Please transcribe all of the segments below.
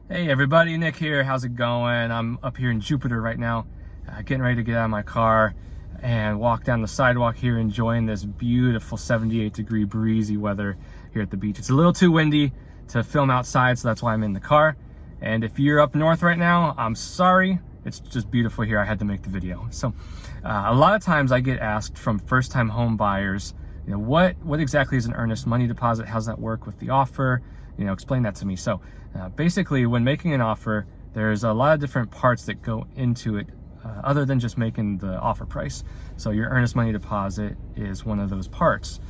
Hey everybody, Nick here. How's it going? I'm up here in Jupiter right now, getting ready to get out of my car and walk down the sidewalk here, enjoying this beautiful 78-degree breezy weather here at the beach. It's a little too windy to film outside, so that's why I'm in the car. And if you're up north right now, I'm sorry. It's just beautiful here. I had to make the video. So a lot of times I get asked from first-time home buyers, what exactly is an earnest money deposit? How's that work with the offer? Explain that to me. So basically, when making an offer, there's a lot of different parts that go into it other than just making the offer price. So your earnest money deposit is one of those parts.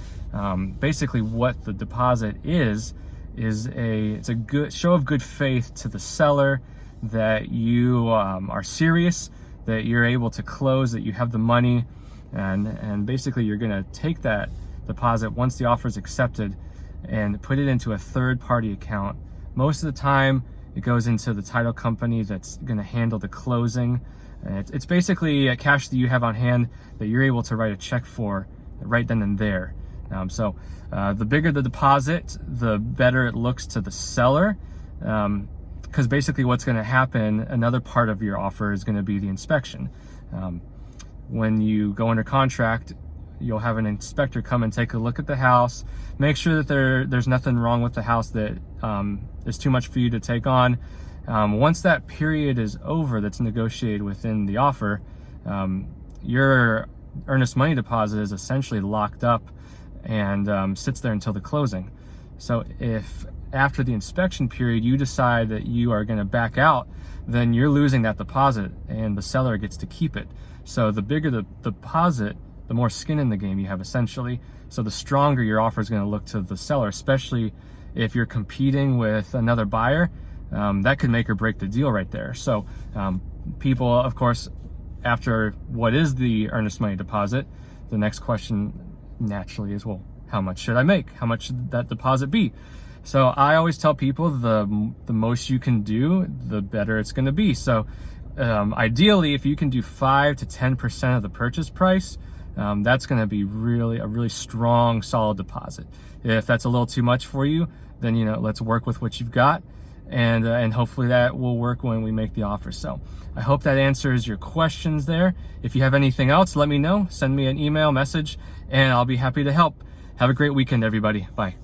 Basically, what the deposit is it's a good show of good faith to the seller that you are serious, that you're able to close, that you have the money, and basically you're going to take that deposit once the offer is accepted and put it into a third-party account. Most of the time, it goes into the title company that's going to handle the closing. It's basically a cash that you have on hand that you're able to write a check for right then and there. So the bigger the deposit, the better it looks to the seller, because basically what's going to happen, another part of your offer is going to be the inspection. When you go under contract, you'll have an inspector come and take a look at the house, make sure that there's nothing wrong with the house that is too much for you to take on. Once that period is over that's negotiated within the offer, your earnest money deposit is essentially locked up and sits there until the closing. So if after the inspection period you decide that you are going to back out, then you're losing that deposit and the seller gets to keep it. So the bigger the deposit, the more skin in the game you have, essentially. So the stronger your offer is going to look to the seller, especially if you're competing with another buyer. That could make or break the deal right there. So people, of course, after what is the earnest money deposit, the next question naturally is, well, how much should I make? How much should that deposit be? So I always tell people the most you can do, the better it's going to be. So ideally, if you can do 5 to 10% of the purchase price, that's going to be a really strong, solid deposit. If that's a little too much for you, then let's work with what you've got, and hopefully that will work when we make the offer. So I hope that answers your questions there. If you have anything else, let me know. Send me an email, message, and I'll be happy to help. Have a great weekend, everybody. Bye.